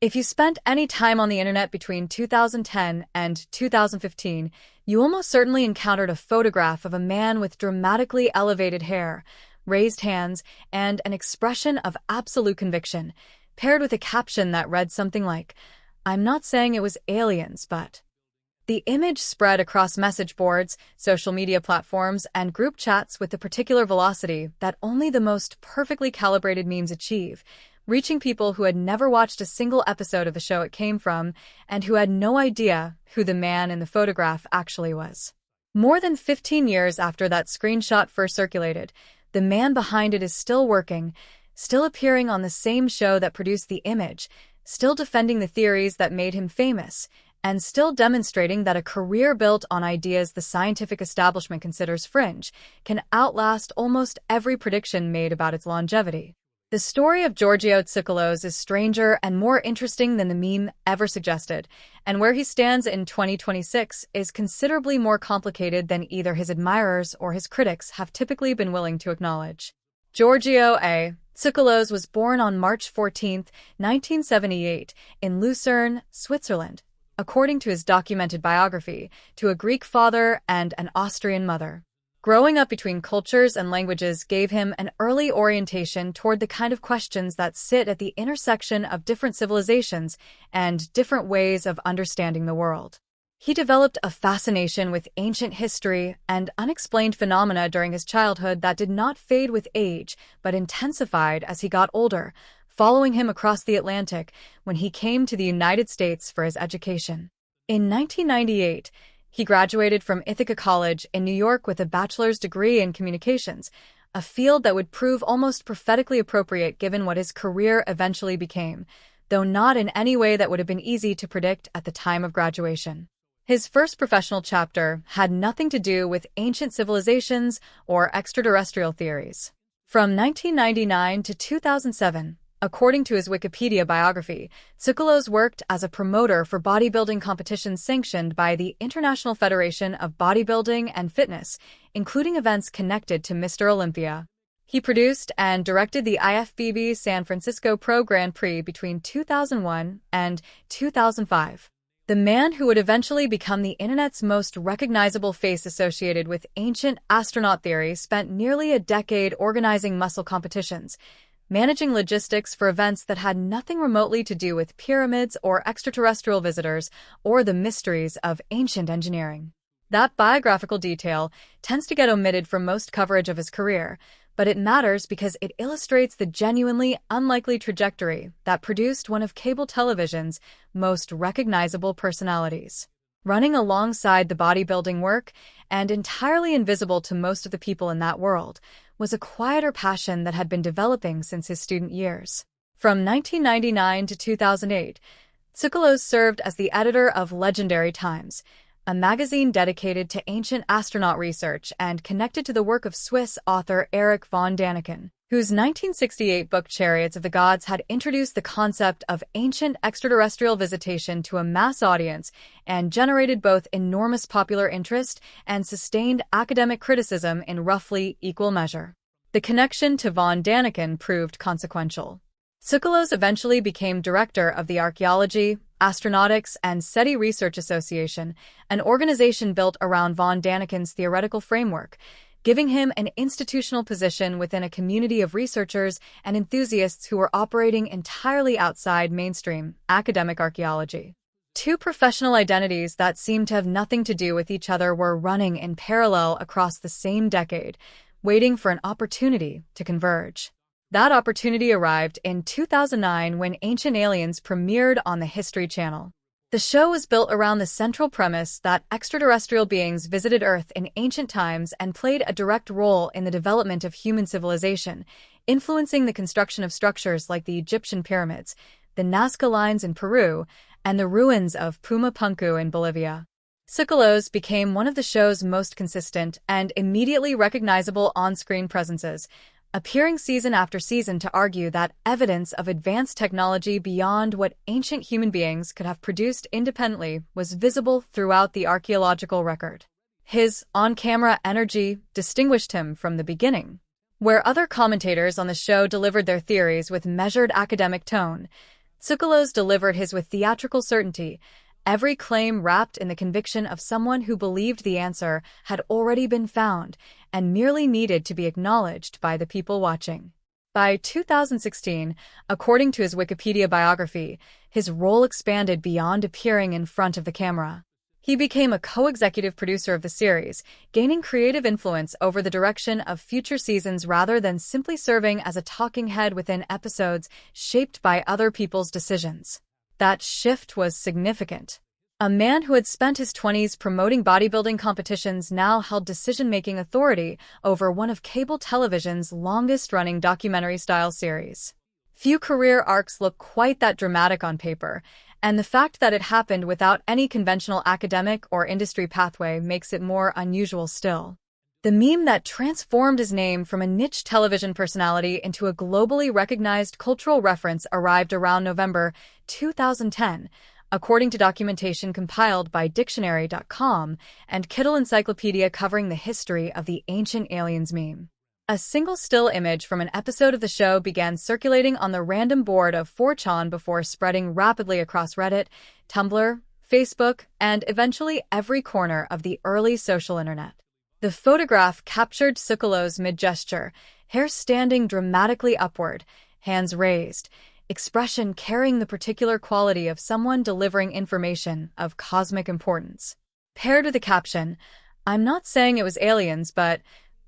If you spent any time on the internet between 2010 and 2015, you almost certainly encountered a photograph of a man with dramatically elevated hair, raised hands, and an expression of absolute conviction, paired with a caption that read something like, "I'm not saying it was aliens, but..." The image spread across message boards, social media platforms, and group chats with a particular velocity that only the most perfectly calibrated memes achieve, reaching people who had never watched a single episode of the show it came from and who had no idea who the man in the photograph actually was. More than 15 years after that screenshot first circulated, the man behind it is still working, still appearing on the same show that produced the image, still defending the theories that made him famous, and still demonstrating that a career built on ideas the scientific establishment considers fringe can outlast almost every prediction made about its longevity. The story of Giorgio Tsoukalos is stranger and more interesting than the meme ever suggested, and where he stands in 2026 is considerably more complicated than either his admirers or his critics have typically been willing to acknowledge. Giorgio A. Tsoukalos was born on March 14, 1978, in Lucerne, Switzerland, according to his documented biography, to a Greek father and an Austrian mother. Growing up between cultures and languages gave him an early orientation toward the kind of questions that sit at the intersection of different civilizations and different ways of understanding the world. He developed a fascination with ancient history and unexplained phenomena during his childhood that did not fade with age, but intensified as he got older, following him across the Atlantic when he came to the United States for his education. In 1998, he graduated from Ithaca College in New York with a bachelor's degree in communications, a field that would prove almost prophetically appropriate given what his career eventually became, though not in any way that would have been easy to predict at the time of graduation. His first professional chapter had nothing to do with ancient civilizations or extraterrestrial theories. From 1999 to 2007, according to his Wikipedia biography, Tsoukalos worked as a promoter for bodybuilding competitions sanctioned by the International Federation of Bodybuilding and Fitness, including events connected to Mr. Olympia. He produced and directed the IFBB San Francisco Pro Grand Prix between 2001 and 2005. The man who would eventually become the internet's most recognizable face associated with ancient astronaut theory spent nearly a decade organizing muscle competitions, managing logistics for events that had nothing remotely to do with pyramids or extraterrestrial visitors or the mysteries of ancient engineering. That biographical detail tends to get omitted from most coverage of his career, but it matters because it illustrates the genuinely unlikely trajectory that produced one of cable television's most recognizable personalities. Running alongside the bodybuilding work, and entirely invisible to most of the people in that world, was a quieter passion that had been developing since his student years. From 1999 to 2008, Tsoukalos served as the editor of Legendary Times, a magazine dedicated to ancient astronaut research and connected to the work of Swiss author Erich von Däniken, whose 1968 book Chariots of the Gods had introduced the concept of ancient extraterrestrial visitation to a mass audience and generated both enormous popular interest and sustained academic criticism in roughly equal measure. The connection to von Däniken proved consequential. Tsoukalos eventually became director of the Archaeology, Astronautics, and SETI Research Association, an organization built around von Däniken's theoretical framework, giving him an institutional position within a community of researchers and enthusiasts who were operating entirely outside mainstream academic archaeology. Two professional identities that seemed to have nothing to do with each other were running in parallel across the same decade, waiting for an opportunity to converge. That opportunity arrived in 2009 when Ancient Aliens premiered on the History Channel. The show was built around the central premise that extraterrestrial beings visited Earth in ancient times and played a direct role in the development of human civilization, influencing the construction of structures like the Egyptian pyramids, the Nazca lines in Peru, and the ruins of Puma Punku in Bolivia. Tsoukalos became one of the show's most consistent and immediately recognizable on-screen presences, appearing season after season to argue that evidence of advanced technology beyond what ancient human beings could have produced independently was visible throughout the archaeological record. His on-camera energy distinguished him from the beginning. Where other commentators on the show delivered their theories with measured academic tone, Tsoukalos delivered his with theatrical certainty, every claim wrapped in the conviction of someone who believed the answer had already been found and merely needed to be acknowledged by the people watching. By 2016, according to his Wikipedia biography, his role expanded beyond appearing in front of the camera. He became a co-executive producer of the series, gaining creative influence over the direction of future seasons rather than simply serving as a talking head within episodes shaped by other people's decisions. That shift was significant. A man who had spent his 20s promoting bodybuilding competitions now held decision-making authority over one of cable television's longest-running documentary-style series. Few career arcs look quite that dramatic on paper, and the fact that it happened without any conventional academic or industry pathway makes it more unusual still. The meme that transformed his name from a niche television personality into a globally recognized cultural reference arrived around November 2010, according to documentation compiled by Dictionary.com and Kittle Encyclopedia covering the history of the Ancient Aliens meme. A single still image from an episode of the show began circulating on the random board of 4chan before spreading rapidly across Reddit, Tumblr, Facebook, and eventually every corner of the early social internet. The photograph captured Tsoukalos mid-gesture, hair standing dramatically upward, hands raised, expression carrying the particular quality of someone delivering information of cosmic importance. Paired with a caption, "I'm not saying it was aliens, but..."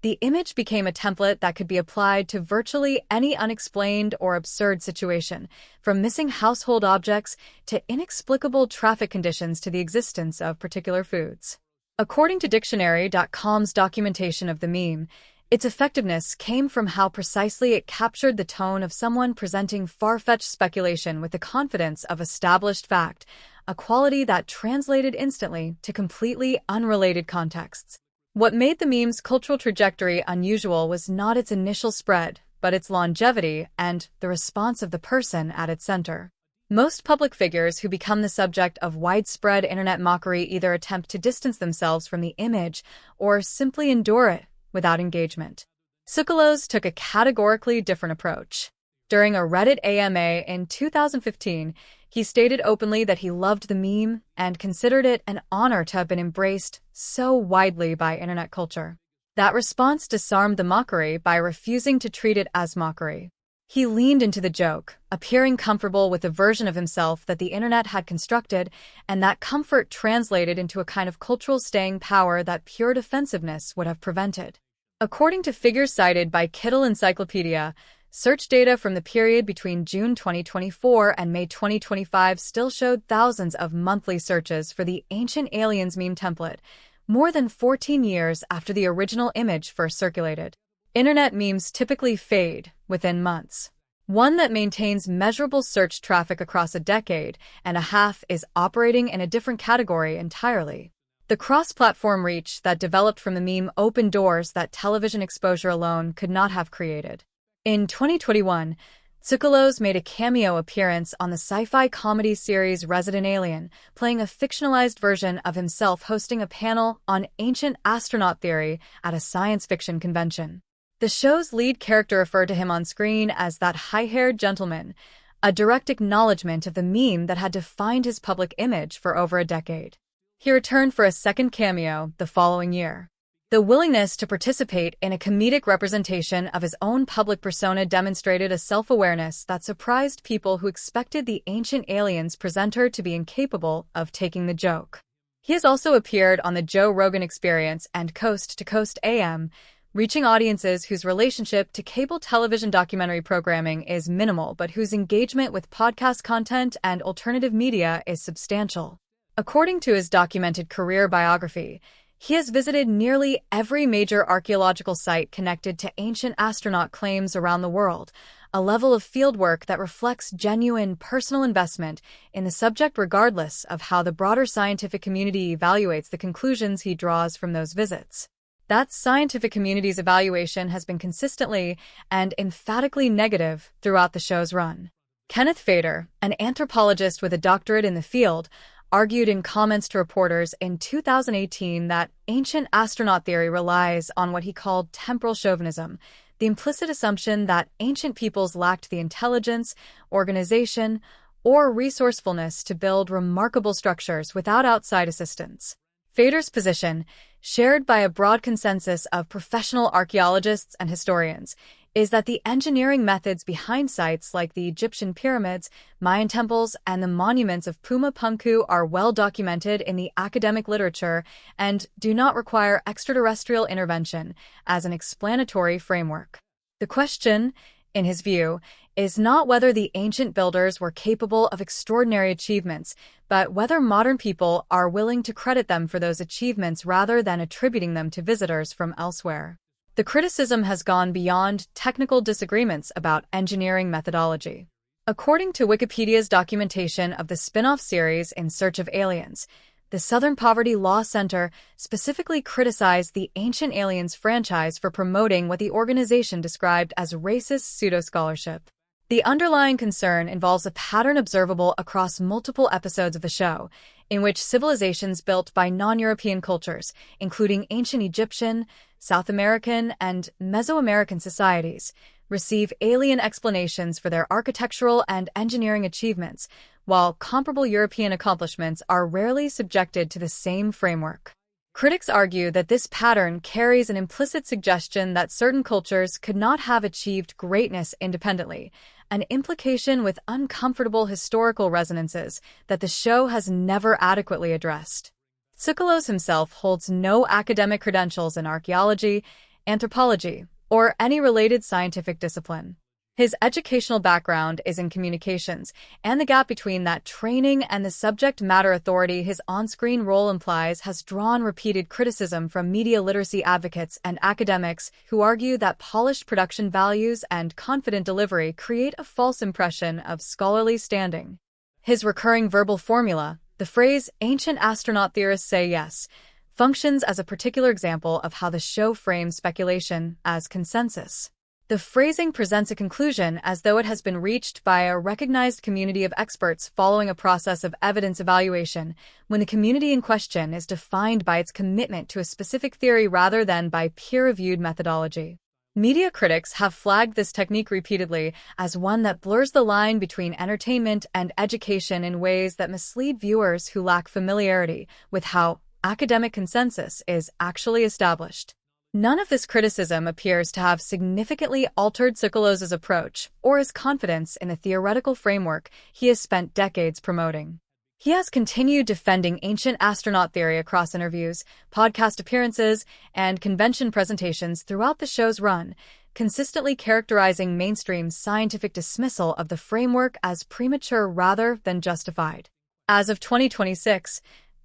The image became a template that could be applied to virtually any unexplained or absurd situation, from missing household objects to inexplicable traffic conditions to the existence of particular foods. According to Dictionary.com's documentation of the meme, its effectiveness came from how precisely it captured the tone of someone presenting far-fetched speculation with the confidence of established fact, a quality that translated instantly to completely unrelated contexts. What made the meme's cultural trajectory unusual was not its initial spread, but its longevity and the response of the person at its center. Most public figures who become the subject of widespread internet mockery either attempt to distance themselves from the image or simply endure it without engagement. Tsoukalos took a categorically different approach. During a Reddit AMA in 2015, he stated openly that he loved the meme and considered it an honor to have been embraced so widely by internet culture. That response disarmed the mockery by refusing to treat it as mockery. He leaned into the joke, appearing comfortable with the version of himself that the internet had constructed, and that comfort translated into a kind of cultural staying power that pure defensiveness would have prevented. According to figures cited by Kittle Encyclopedia, search data from the period between June 2024 and May 2025 still showed thousands of monthly searches for the Ancient Aliens meme template, more than 14 years after the original image first circulated. Internet memes typically fade within months. One that maintains measurable search traffic across a decade and a half is operating in a different category entirely. The cross-platform reach that developed from the meme opened doors that television exposure alone could not have created. In 2021, Tsoukalos made a cameo appearance on the sci-fi comedy series Resident Alien, playing a fictionalized version of himself hosting a panel on ancient astronaut theory at a science fiction convention. The show's lead character referred to him on screen as that high-haired gentleman, a direct acknowledgement of the meme that had defined his public image for over a decade. He returned for a second cameo the following year. The willingness to participate in a comedic representation of his own public persona demonstrated a self-awareness that surprised people who expected the Ancient Aliens presenter to be incapable of taking the joke. He has also appeared on the Joe Rogan Experience and Coast to Coast AM, reaching audiences whose relationship to cable television documentary programming is minimal but whose engagement with podcast content and alternative media is substantial. According to his documented career biography, he has visited nearly every major archaeological site connected to ancient astronaut claims around the world, a level of fieldwork that reflects genuine personal investment in the subject regardless of how the broader scientific community evaluates the conclusions he draws from those visits. That scientific community's evaluation has been consistently and emphatically negative throughout the show's run. Kenneth Fader, an anthropologist with a doctorate in the field, argued in comments to reporters in 2018 that ancient astronaut theory relies on what he called temporal chauvinism, the implicit assumption that ancient peoples lacked the intelligence, organization, or resourcefulness to build remarkable structures without outside assistance. Feder's position, shared by a broad consensus of professional archaeologists and historians, is that the engineering methods behind sites like the Egyptian pyramids, Mayan temples, and the monuments of Puma Punku are well documented in the academic literature and do not require extraterrestrial intervention as an explanatory framework. The question, in his view, is not whether the ancient builders were capable of extraordinary achievements, but whether modern people are willing to credit them for those achievements rather than attributing them to visitors from elsewhere. The criticism has gone beyond technical disagreements about engineering methodology. According to Wikipedia's documentation of the spin-off series In Search of Aliens, the Southern Poverty Law Center specifically criticized the Ancient Aliens franchise for promoting what the organization described as racist pseudo-scholarship. The underlying concern involves a pattern observable across multiple episodes of the show, in which civilizations built by non-European cultures, including ancient Egyptian, South American, and Mesoamerican societies, receive alien explanations for their architectural and engineering achievements, while comparable European accomplishments are rarely subjected to the same framework. Critics argue that this pattern carries an implicit suggestion that certain cultures could not have achieved greatness independently, an implication with uncomfortable historical resonances that the show has never adequately addressed. Tsoukalos himself holds no academic credentials in archaeology, anthropology, or any related scientific discipline. His educational background is in communications, and the gap between that training and the subject matter authority his on-screen role implies has drawn repeated criticism from media literacy advocates and academics who argue that polished production values and confident delivery create a false impression of scholarly standing. His recurring verbal formula, the phrase "ancient astronaut theorists say yes," functions as a particular example of how the show frames speculation as consensus. The phrasing presents a conclusion as though it has been reached by a recognized community of experts following a process of evidence evaluation, when the community in question is defined by its commitment to a specific theory rather than by peer-reviewed methodology. Media critics have flagged this technique repeatedly as one that blurs the line between entertainment and education in ways that mislead viewers who lack familiarity with how academic consensus is actually established. None of this criticism appears to have significantly altered Tsoukalos' approach or his confidence in the theoretical framework he has spent decades promoting. He has continued defending ancient astronaut theory across interviews, podcast appearances, and convention presentations throughout the show's run, consistently characterizing mainstream scientific dismissal of the framework as premature rather than justified. As of 2026,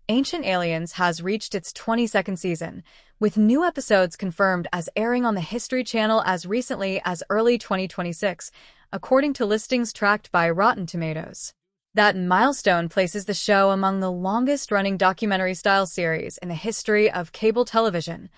Ancient Aliens has reached its 22nd season, with new episodes confirmed as airing on the History Channel as recently as early 2026, according to listings tracked by Rotten Tomatoes. That milestone places the show among the longest-running documentary-style series in the history of cable television,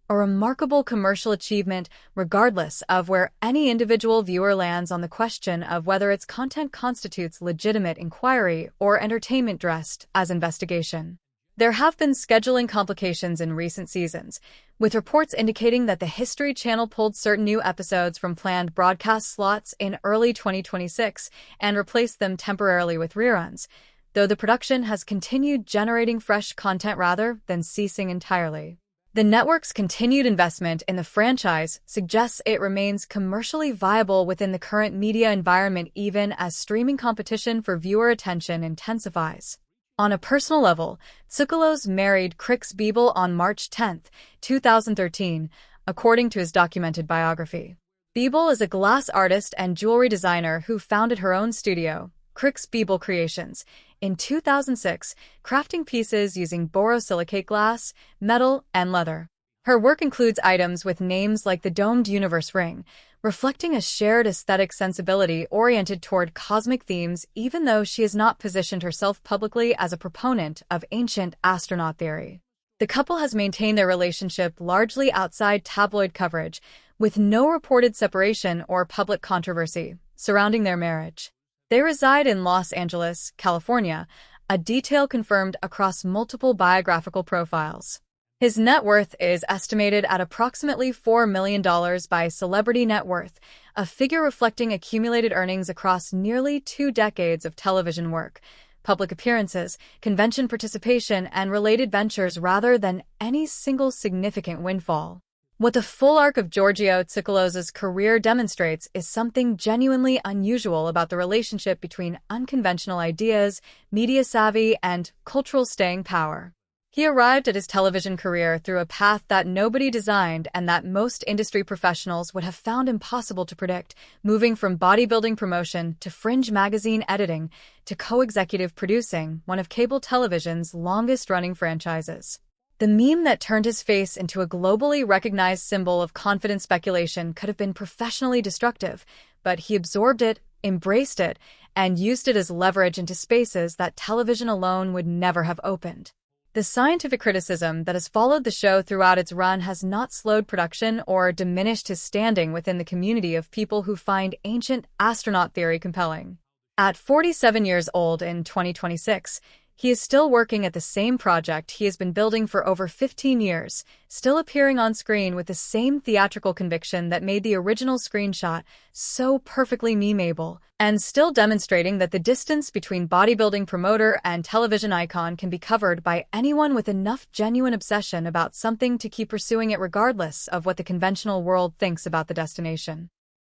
a remarkable commercial achievement regardless of where any individual viewer lands on the question of whether its content constitutes legitimate inquiry or entertainment dressed as investigation. There have been scheduling complications in recent seasons, with reports indicating that the History Channel pulled certain new episodes from planned broadcast slots in early 2026 and replaced them temporarily with reruns, though the production has continued generating fresh content rather than ceasing entirely. The network's continued investment in the franchise suggests it remains commercially viable within the current media environment even as streaming competition for viewer attention intensifies. On a personal level, Tsoukalos married Crix Beeble on March 10, 2013, according to his documented biography. Beeble is a glass artist and jewelry designer who founded her own studio, Crix Beeble Creations, in 2006, crafting pieces using borosilicate glass, metal, and leather. Her work includes items with names like the Domed Universe Ring, reflecting a shared aesthetic sensibility oriented toward cosmic themes even though she has not positioned herself publicly as a proponent of ancient astronaut theory. The couple has maintained their relationship largely outside tabloid coverage, with no reported separation or public controversy surrounding their marriage. They reside in Los Angeles, California, a detail confirmed across multiple biographical profiles. His net worth is estimated at approximately $4 million by Celebrity Net Worth, a figure reflecting accumulated earnings across nearly 2 decades of television work, public appearances, convention participation, and related ventures rather than any single significant windfall. What the full arc of Giorgio Tsoukalos' career demonstrates is something genuinely unusual about the relationship between unconventional ideas, media savvy, and cultural staying power. He arrived at his television career through a path that nobody designed and that most industry professionals would have found impossible to predict, moving from bodybuilding promotion to fringe magazine editing to co-executive producing one of cable television's longest-running franchises. The meme that turned his face into a globally recognized symbol of confident speculation could have been professionally destructive, but he absorbed it, embraced it, and used it as leverage into spaces that television alone would never have opened. The scientific criticism that has followed the show throughout its run has not slowed production or diminished his standing within the community of people who find ancient astronaut theory compelling. At 47 years old in 2026, he is still working at the same project he has been building for over 15 years, still appearing on screen with the same theatrical conviction that made the original screenshot so perfectly memeable, and still demonstrating that the distance between bodybuilding promoter and television icon can be covered by anyone with enough genuine obsession about something to keep pursuing it regardless of what the conventional world thinks about the destination.